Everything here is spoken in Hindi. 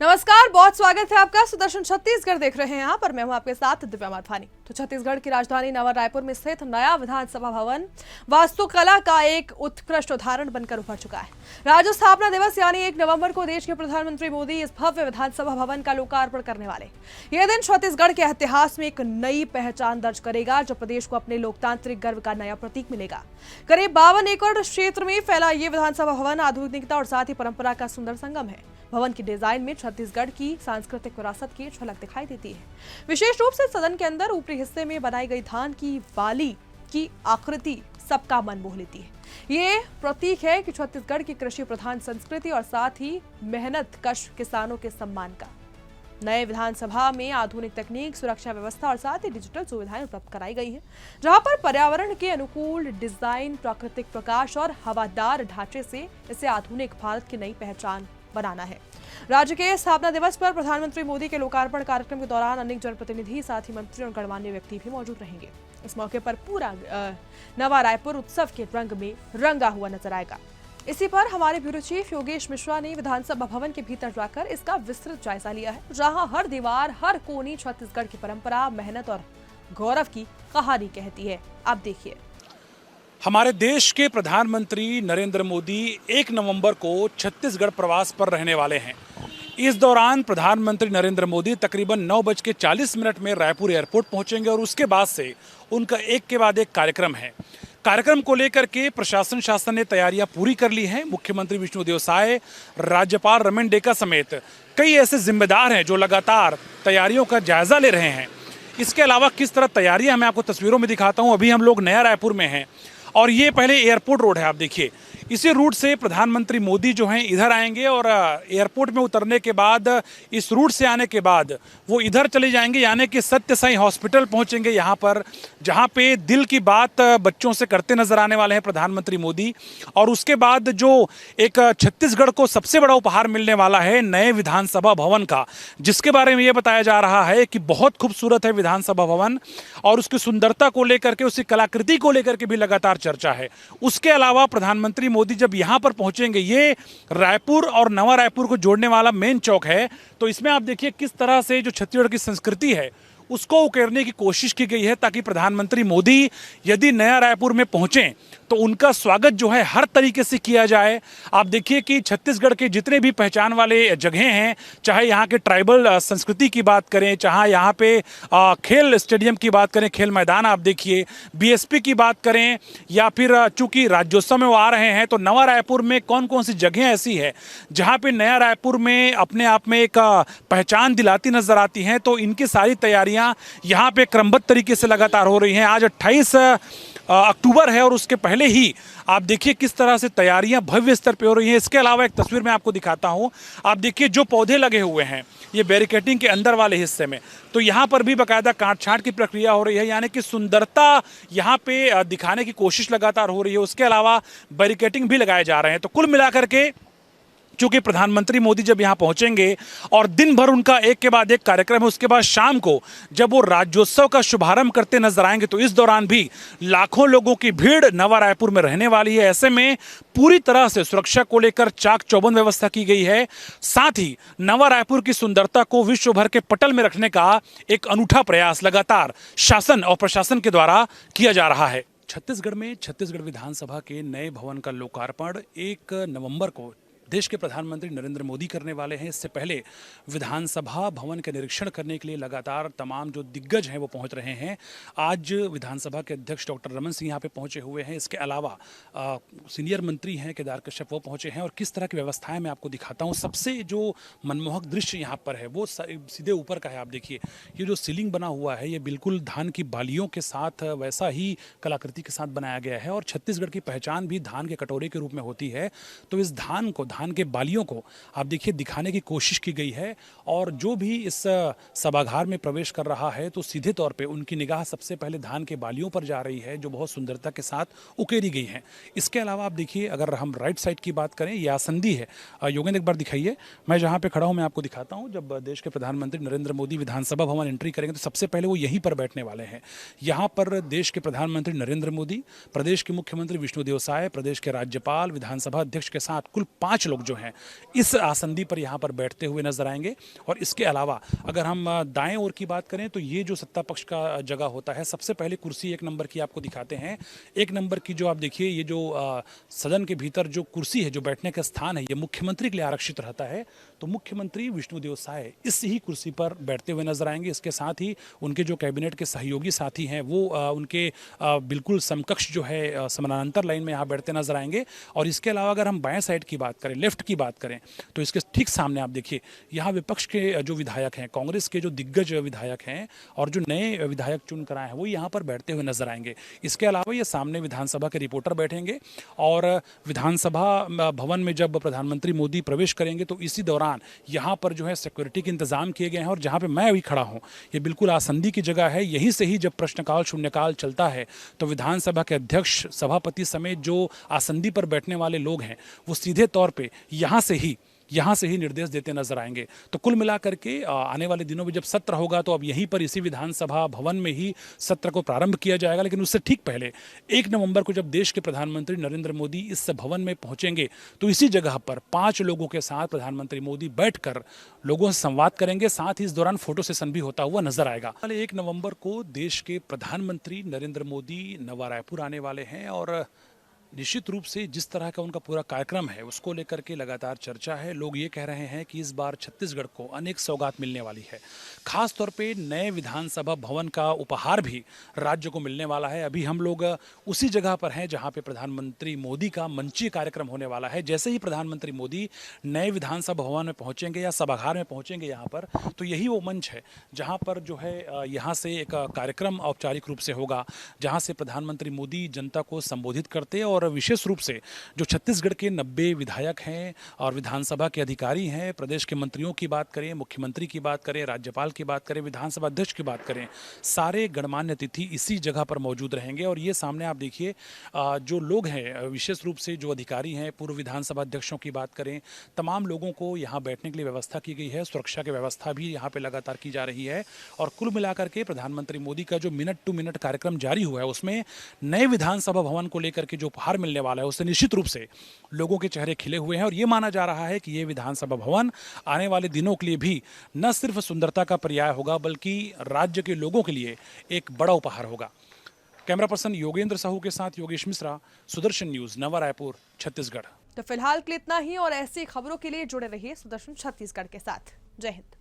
नमस्कार, बहुत स्वागत है आपका। सुदर्शन छत्तीसगढ़ देख रहे हैं आप और मैं हूं आपके साथ दिव्या माथानी। तो छत्तीसगढ़ की राजधानी नवा रायपुर में स्थित नया विधानसभा भवन वास्तुकला का एक उत्कृष्ट उदाहरण बनकर उभर चुका है। राज्य स्थापना दिवस यानी 1 नवंबर को देश के प्रधानमंत्री मोदी इस भव्य विधानसभा भवन का लोकार्पण करने वाले। यह दिन छत्तीसगढ़ के इतिहास में एक नई पहचान दर्ज करेगा, जो प्रदेश को अपने लोकतांत्रिक गर्व का नया प्रतीक मिलेगा। करीब 52 एकड़ क्षेत्र में फैला ये विधानसभा भवन आधुनिकता और साथ ही परंपरा का सुंदर संगम है। भवन की डिजाइन में छत्तीसगढ़ की सांस्कृतिक विरासत की झलक दिखाई देती है। विशेष रूप से सदन के अंदर ऊपरी हिस्से में बनाई गई धान की वाली की आकृति सबका मन मोह लेती है। ये प्रतीक है कि छत्तीसगढ़ की कृषि प्रधान संस्कृति और साथ ही मेहनत कश किसानों के सम्मान का। नए विधानसभा में आधुनिक तकनीक, सुरक्षा व्यवस्था और साथ ही डिजिटल सुविधाएं उपलब्ध कराई गई हैं, जहां पर पर्यावरण के अनुकूल डिजाइन, प्राकृतिक प्रकाश और हवादार ढांचे से इसे आधुनिक भारत की नई पहचान बनाना है। राज्य के स्थापना दिवस पर प्रधानमंत्री मोदी के लोकार्पण कार्यक्रम के दौरान अनेक जनप्रतिनिधि, साथ ही मंत्री और गणमान्य व्यक्ति भी मौजूद रहेंगे। इस मौके पर पूरा नवा रायपुर उत्सव के रंग में रंगा हुआ नजर आएगा। इसी पर हमारे ब्यूरो चीफ योगेश मिश्रा ने विधानसभा भवन के भीतर जाकर इसका विस्तृत जायजा लिया है, जहां हर दीवार, हर कोनी छत्तीसगढ़ की परंपरा, मेहनत और गौरव की कहानी कहती है। आप देखिए। हमारे देश के प्रधानमंत्री नरेंद्र मोदी 1 नवंबर को छत्तीसगढ़ प्रवास पर रहने वाले हैं। इस दौरान प्रधानमंत्री नरेंद्र मोदी तकरीबन 9:40 में रायपुर एयरपोर्ट पहुंचेंगे और उसके बाद से उनका एक के बाद एक कार्यक्रम है। कार्यक्रम को लेकर के प्रशासन शासन ने तैयारियां पूरी कर ली हैं। मुख्यमंत्री विष्णुदेव साय, राज्यपाल रमन डेका समेत कई ऐसे जिम्मेदार हैं जो लगातार तैयारियों का जायजा ले रहे हैं। इसके अलावा किस तरह तैयारियां मैं आपको तस्वीरों में दिखाता हूं। अभी हम लोग नया रायपुर में हैं और ये पहले एयरपोर्ट रोड है, आप देखिए। इसी रूट से प्रधानमंत्री मोदी जो हैं इधर आएंगे और एयरपोर्ट में उतरने के बाद इस रूट से आने के बाद वो इधर चले जाएंगे, यानी कि सत्य साई हॉस्पिटल पहुंचेंगे, यहाँ पर जहाँ पे दिल की बात बच्चों से करते नजर आने वाले हैं प्रधानमंत्री मोदी। और उसके बाद जो एक छत्तीसगढ़ को सबसे बड़ा उपहार मिलने वाला है नए विधानसभा भवन का, जिसके बारे में ये बताया जा रहा है कि बहुत खूबसूरत है विधानसभा भवन और उसकी सुंदरता को लेकर के, उसकी कलाकृति को लेकर के भी लगातार चर्चा है। उसके अलावा प्रधानमंत्री मोदी जब यहां पर पहुंचेंगे, ये रायपुर और नवा रायपुर को जोड़ने वाला मेन चौक है, तो इसमें आप देखिए किस तरह से जो छत्तीसगढ़ की संस्कृति है उसको उकेरने की कोशिश की गई है, ताकि प्रधानमंत्री मोदी यदि नया रायपुर में पहुंचे तो उनका स्वागत जो है हर तरीके से किया जाए। आप देखिए कि छत्तीसगढ़ के जितने भी पहचान वाले जगह हैं, चाहे यहाँ के ट्राइबल संस्कृति की बात करें, चाहे यहाँ पे खेल स्टेडियम की बात करें, खेल मैदान आप देखिए, बीएसपी की बात करें, या फिर चूंकि राज्योत्सव में वो आ रहे हैं तो नवा रायपुर में कौन कौन सी जगह ऐसी है जहाँ पे नया रायपुर में अपने आप में एक पहचान दिलाती नजर आती हैं। तो इनकी सारी तैयारियां यहाँ पे क्रमबद्ध तरीके से लगातार हो रही हैं। आज 28 अक्टूबर है और उसके पहले ही आप देखिए किस तरह से तैयारियां भव्य स्तर पे हो रही हैं। इसके अलावा एक तस्वीर मैं आपको दिखाता हूं। आप देखिए जो पौधे लगे हुए हैं ये बैरिकेडिंग के अंदर वाले हिस्से में, तो यहाँ पर भी बाकायदा काट छांट की प्रक्रिया हो रही है, यानी कि सुंदरता यहाँ पे दिखाने की कोशिश लगातार हो रही है। उसके अलावा बैरिकेडिंग भी लगाए जा रहे हैं। तो कुल मिलाकर के चूंकि प्रधानमंत्री मोदी जब यहां पहुंचेंगे और दिन भर उनका एक के बाद एक कार्यक्रम है, उसके बाद शाम को जब वो राज्योत्सव का शुभारंभ करते नजर आएंगे, तो इस दौरान भी लाखों लोगों की भीड़ नवा रायपुर में रहने वाली है। ऐसे में पूरी तरह से सुरक्षा को लेकर चाक चौबंद व्यवस्था की गई है। साथ ही नवा रायपुर की सुंदरता को विश्व भर के पटल में रखने का एक अनूठा प्रयास लगातार शासन और प्रशासन के द्वारा किया जा रहा है। छत्तीसगढ़ में छत्तीसगढ़ विधानसभा के नए भवन का लोकार्पण 1 नवंबर को देश के प्रधानमंत्री नरेंद्र मोदी करने वाले हैं। इससे पहले विधानसभा भवन के निरीक्षण करने के लिए लगातार तमाम जो दिग्गज हैं वो पहुंच रहे हैं। आज विधानसभा के अध्यक्ष डॉक्टर रमन सिंह यहाँ पे पहुंचे हुए हैं। इसके अलावा सीनियर मंत्री हैं केदार कश्यप, वो पहुंचे हैं। और किस तरह की व्यवस्थाएं मैं आपको दिखाता हूँ। सबसे जो मनमोहक दृश्य यहाँ पर है वो सीधे ऊपर का है। आप देखिए ये जो सीलिंग बना हुआ है ये बिल्कुल धान की बालियों के साथ वैसा ही कलाकृति के साथ बनाया गया है। और छत्तीसगढ़ की पहचान भी धान के कटोरे के रूप में होती है, तो इस धान के बालियों को आप देखिए दिखाने की कोशिश की गई है। और जो भी इस सभागार में प्रवेश कर रहा है तो सीधे तौर पे उनकी निगाह सबसे पहले धान के बालियों पर जा रही है, जो बहुत सुंदरता के साथ उकेरी गई हैं। इसके अलावा आप देखिए अगर हम राइट साइड की बात करें, ये आसंदी है। योगेंद्र एक बार दिखाइए, मैं जहाँ पे खड़ा हूँ मैं आपको दिखाता हूँ। जब देश के प्रधानमंत्री नरेंद्र मोदी विधानसभा भवन एंट्री करेंगे तो सबसे पहले वो यहीं पर बैठने वाले हैं। यहाँ पर देश के प्रधानमंत्री नरेंद्र मोदी, प्रदेश के मुख्यमंत्री विष्णुदेव साय, प्रदेश के राज्यपाल, विधानसभा अध्यक्ष के साथ कुल 5 लोग जो हैं इस आसंदी पर यहाँ पर बैठते हुए नजर आएंगे। और इसके अलावा अगर हम दाएं ओर की बात करें तो ये जो सत्ता पक्ष का जगह होता है, सबसे पहले कुर्सी 1 नंबर की आपको दिखाते हैं। 1 नंबर की जो आप देखिए, ये जो सदन के भीतर जो कुर्सी है, जो बैठने का स्थान है, ये मुख्यमंत्री के लिए आरक्षित रहता है। तो मुख्यमंत्री विष्णुदेव साय इस ही कुर्सी पर बैठते हुए नजर आएंगे। इसके साथ ही उनके जो कैबिनेट के सहयोगी साथी हैं वो उनके बिल्कुल समकक्ष जो है समानांतर लाइन में यहाँ बैठते नजर आएंगे। और इसके अलावा अगर हम बाएं साइड की बात करें, लेफ्ट की बात करें, तो इसके ठीक सामने आप देखिए यहाँ विपक्ष के जो विधायक हैं, कांग्रेस के जो दिग्गज विधायक हैं और जो नए विधायक चुनकर आए हैं, वो यहाँ पर बैठते हुए नजर आएंगे। इसके अलावा ये सामने विधानसभा के रिपोर्टर बैठेंगे और विधानसभा भवन में जब प्रधानमंत्री मोदी प्रवेश करेंगे तो इसी दौरान यहाँ पर जो है सिक्योरिटी के इंतजाम किए गए हैं। और जहाँ पे मैं अभी खड़ा हूँ, ये बिल्कुल आसंदी की जगह है। यहीं से ही जब प्रश्नकाल शून्यकाल चलता है तो विधानसभा के अध्यक्ष, सभापति समेत जो आसंदी पर बैठने वाले लोग हैं वो सीधे तौर पे यहाँ से ही निर्देश देते नजर आएंगे। तो कुल मिलाकर के आने वाले दिनों में जब सत्र होगा तो अब यहीं पर इसी विधानसभा भवन में ही सत्र को प्रारंभ किया जाएगा। लेकिन उससे ठीक पहले 1 नवंबर को जब देश के प्रधानमंत्री नरेंद्र मोदी इस भवन में पहुंचेंगे तो इसी जगह पर 5 लोगों के साथ प्रधानमंत्री मोदी बैठकर लोगों से संवाद करेंगे। साथ ही इस दौरान फोटो सेशन भी होता हुआ नजर आएगा। 1 नवंबर को देश के प्रधानमंत्री नरेंद्र मोदी नवा रायपुर आने वाले हैं और निश्चित रूप से जिस तरह का उनका पूरा कार्यक्रम है उसको लेकर के लगातार चर्चा है। लोग ये कह रहे हैं कि इस बार छत्तीसगढ़ को अनेक सौगात मिलने वाली है। खास तौर पे नए विधानसभा भवन का उपहार भी राज्य को मिलने वाला है। अभी हम लोग उसी जगह पर हैं जहां पे प्रधानमंत्री मोदी का मंचीय कार्यक्रम होने वाला है। जैसे ही प्रधानमंत्री मोदी नए विधानसभा भवन में पहुंचेंगे या सभागार में पहुंचेंगे यहाँ पर, तो यही वो मंच है जहाँ पर जो है यहाँ से एक कार्यक्रम औपचारिक रूप से होगा, जहाँ से प्रधानमंत्री मोदी जनता को संबोधित करते और विशेष रूप से जो छत्तीसगढ़ के 90 विधायक हैं और विधानसभा के अधिकारी हैं, प्रदेश के मंत्रियों की बात करें, मुख्यमंत्री की बात करें, राज्यपाल की बात करें, विधानसभा अध्यक्ष की बात करें, सारे गणमान्य अतिथि इसी जगह पर मौजूद रहेंगे। और ये सामने आप देखिए जो लोग हैं, विशेष रूप से जो अधिकारी हैं, पूर्व विधानसभा अध्यक्षों की बात करें, तमाम लोगों को यहाँ बैठने के लिए व्यवस्था की गई है। सुरक्षा की व्यवस्था भी यहाँ पे लगातार की जा रही है। और कुल मिलाकर के प्रधानमंत्री मोदी का जो मिनट टू मिनट कार्यक्रम जारी हुआ है उसमें नए विधानसभा भवन को लेकर के जो उपहार मिलने वाला है उससे निश्चित रूप से लोगों के चेहरे खिले हुए हैं। और ये माना जा रहा है कि ये विधानसभा भवन आने वाले दिनों के लिए भी न सिर्फ सुंदरता का पर्याय होगा बल्कि राज्य के लोगों के लिए एक बड़ा उपहार होगा। कैमरा पर्सन योगेंद्र साहू के साथ योगेश मिश्रा, सुदर्शन न्यूज, नवा रायपुर, छत्तीसगढ़। तो फिलहाल के लिए इतना ही और ऐसी खबरों के लिए जुड़े रहिए सुदर्शन छत्तीसगढ़ के साथ। जय हिंद।